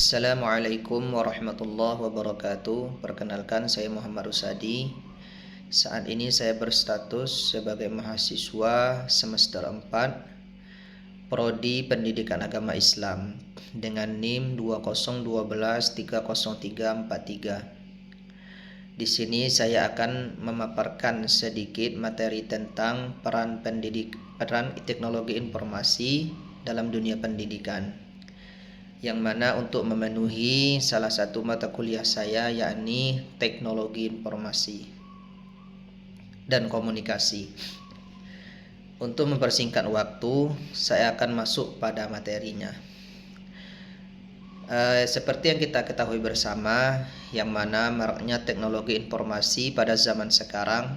Assalamualaikum warahmatullahi wabarakatuh. Perkenalkan, saya Muhammad Rusadi. Saat ini saya berstatus sebagai mahasiswa semester 4 Prodi Pendidikan Agama Islam dengan NIM 2012303343. Di sini saya akan memaparkan sedikit materi tentang peran teknologi informasi dalam dunia pendidikan, yang mana untuk memenuhi salah satu mata kuliah saya, yakni teknologi informasi dan komunikasi. Untuk mempersingkat waktu, saya akan masuk pada materinya. Seperti yang kita ketahui bersama, yang mana maraknya teknologi informasi pada zaman sekarang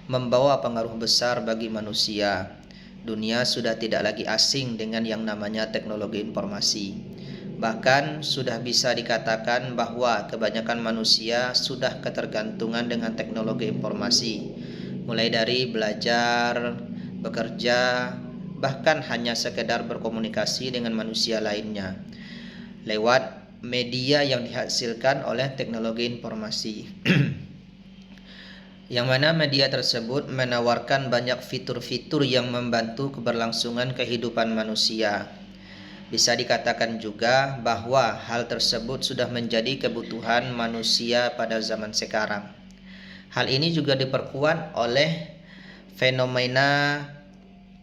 membawa pengaruh besar bagi manusia. Dunia sudah tidak lagi asing dengan yang namanya teknologi informasi. Bahkan sudah bisa dikatakan bahwa kebanyakan manusia sudah ketergantungan dengan teknologi informasi, mulai dari belajar, bekerja, bahkan hanya sekedar berkomunikasi dengan manusia lainnya lewat media yang dihasilkan oleh teknologi informasi. Yang mana media tersebut menawarkan banyak fitur-fitur yang membantu keberlangsungan kehidupan manusia. Bisa dikatakan juga bahwa hal tersebut sudah menjadi kebutuhan manusia pada zaman sekarang. Hal ini juga diperkuat oleh fenomena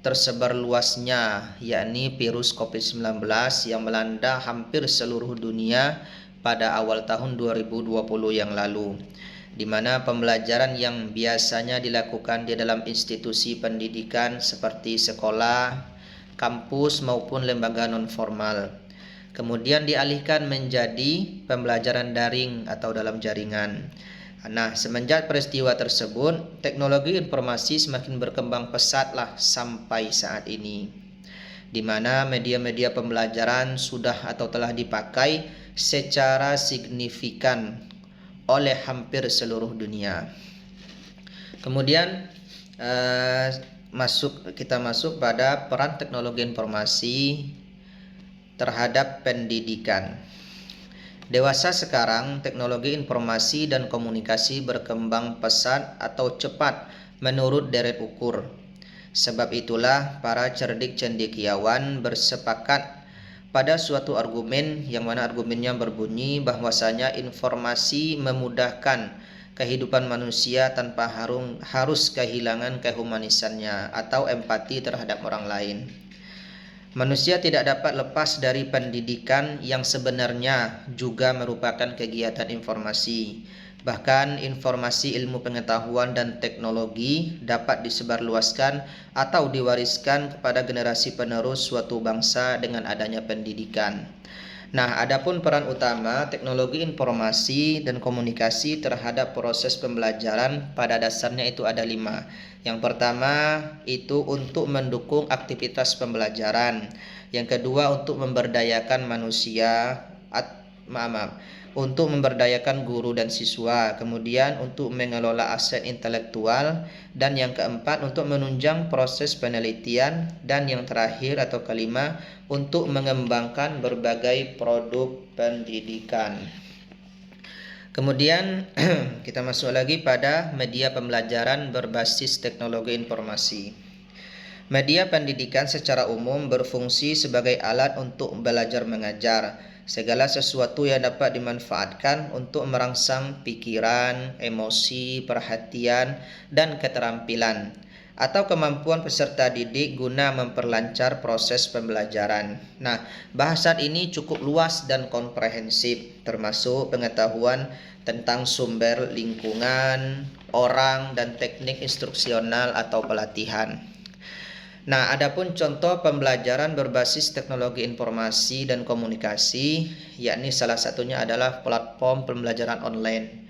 tersebar luasnya, yakni virus COVID-19 yang melanda hampir seluruh dunia pada awal tahun 2020 yang lalu, di mana pembelajaran yang biasanya dilakukan di dalam institusi pendidikan seperti sekolah, kampus maupun lembaga non-formal, kemudian dialihkan menjadi pembelajaran daring atau dalam jaringan. Nah, semenjak peristiwa tersebut, teknologi informasi semakin berkembang pesatlah sampai saat ini, di mana media-media pembelajaran sudah atau telah dipakai secara signifikan oleh hampir seluruh dunia. Kemudian kita masuk pada peran teknologi informasi terhadap pendidikan. Dewasa sekarang, teknologi informasi dan komunikasi berkembang pesat atau cepat menurut deret ukur. Sebab itulah para cerdik cendekiawan bersepakat pada suatu argumen, yang mana argumennya berbunyi bahwasanya informasi memudahkan kehidupan manusia tanpa harus kehilangan kehumanisannya atau empati terhadap orang lain. Manusia tidak dapat lepas dari pendidikan yang sebenarnya juga merupakan kegiatan informasi. Bahkan informasi, ilmu pengetahuan dan teknologi dapat disebarluaskan atau diwariskan kepada generasi penerus suatu bangsa dengan adanya pendidikan. Nah, adapun peran utama teknologi informasi dan komunikasi terhadap proses pembelajaran pada dasarnya itu ada 5. Yang pertama itu untuk mendukung aktivitas pembelajaran. Yang kedua untuk memberdayakan untuk memberdayakan guru dan siswa. Kemudian untuk mengelola aset intelektual. Dan yang keempat untuk menunjang proses penelitian. Dan yang terakhir atau kelima untuk mengembangkan berbagai produk pendidikan. Kemudian kita masuk lagi pada media pembelajaran berbasis teknologi informasi. Media pendidikan secara umum berfungsi sebagai alat untuk belajar mengajar. Segala sesuatu yang dapat dimanfaatkan untuk merangsang pikiran, emosi, perhatian, dan keterampilan atau kemampuan peserta didik guna memperlancar proses pembelajaran. Nah, bahasan ini cukup luas dan komprehensif, termasuk pengetahuan tentang sumber lingkungan, orang, dan teknik instruksional atau pelatihan. Nah, adapun contoh pembelajaran berbasis teknologi informasi dan komunikasi, yakni salah satunya adalah platform pembelajaran online,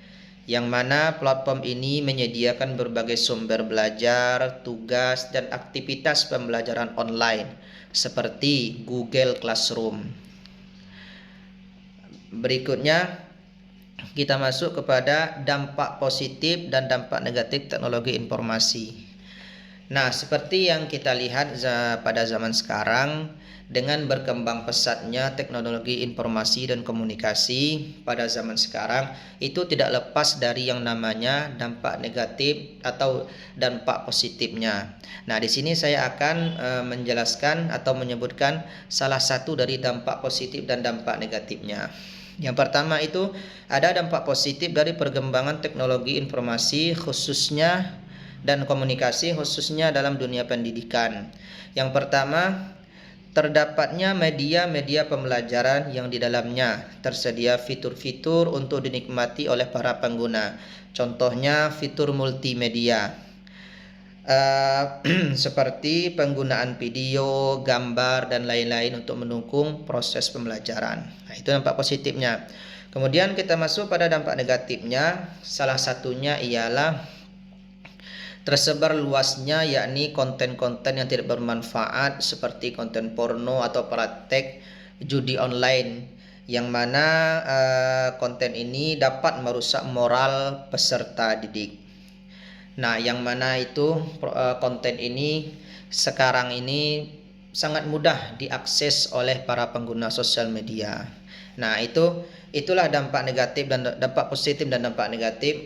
yang mana platform ini menyediakan berbagai sumber belajar, tugas, dan aktivitas pembelajaran online seperti Google Classroom. Berikutnya kita masuk kepada dampak positif dan dampak negatif teknologi informasi. Nah, seperti yang kita lihat pada zaman sekarang, dengan berkembang pesatnya teknologi informasi dan komunikasi pada zaman sekarang, itu tidak lepas dari yang namanya dampak negatif atau dampak positifnya. Nah, di sini saya akan menjelaskan atau menyebutkan salah satu dari dampak positif dan dampak negatifnya. Yang pertama itu ada dampak positif dari perkembangan teknologi informasi khususnya dan komunikasi khususnya dalam dunia pendidikan. Yang pertama, terdapatnya media-media pembelajaran yang di dalamnya tersedia fitur-fitur untuk dinikmati oleh para pengguna. Contohnya fitur multimedia. Seperti penggunaan video, gambar, dan lain-lain untuk mendukung proses pembelajaran. Nah, itu dampak positifnya. Kemudian kita masuk pada dampak negatifnya. Salah satunya ialah tersebar luasnya yakni konten-konten yang tidak bermanfaat seperti konten porno atau praktek judi online, yang mana konten ini dapat merusak moral peserta didik. Nah, yang mana itu konten ini sekarang ini sangat mudah diakses oleh para pengguna sosial media. Nah, itulah dampak negatif dan dampak positif dan dampak negatif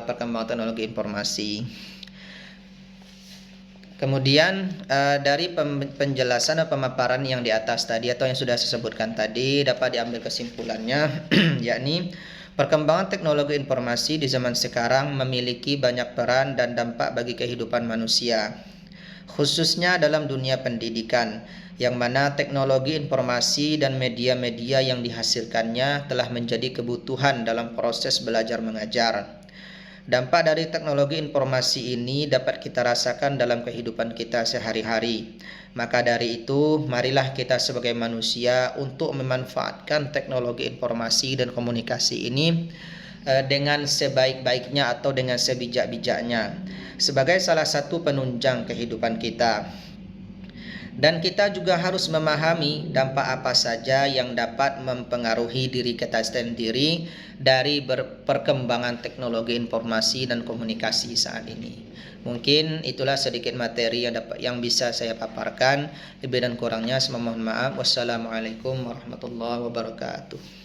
perkembangan teknologi informasi. Kemudian dari penjelasan dan pemaparan yang di atas tadi atau yang sudah saya sebutkan tadi dapat diambil kesimpulannya yakni perkembangan teknologi informasi di zaman sekarang memiliki banyak peran dan dampak bagi kehidupan manusia, khususnya dalam dunia pendidikan, yang mana teknologi informasi dan media-media yang dihasilkannya telah menjadi kebutuhan dalam proses belajar mengajar. Dampak dari teknologi informasi ini dapat kita rasakan dalam kehidupan kita sehari-hari. Maka dari itu, marilah kita sebagai manusia untuk memanfaatkan teknologi informasi dan komunikasi ini dengan sebaik-baiknya atau dengan sebijak-bijaknya sebagai salah satu penunjang kehidupan kita. Dan kita juga harus memahami dampak apa saja yang dapat mempengaruhi diri kita sendiri dari perkembangan teknologi informasi dan komunikasi saat ini. Mungkin itulah sedikit materi yang bisa saya paparkan. Lebih dan kurangnya saya mohon maaf. Wassalamualaikum warahmatullahi wabarakatuh.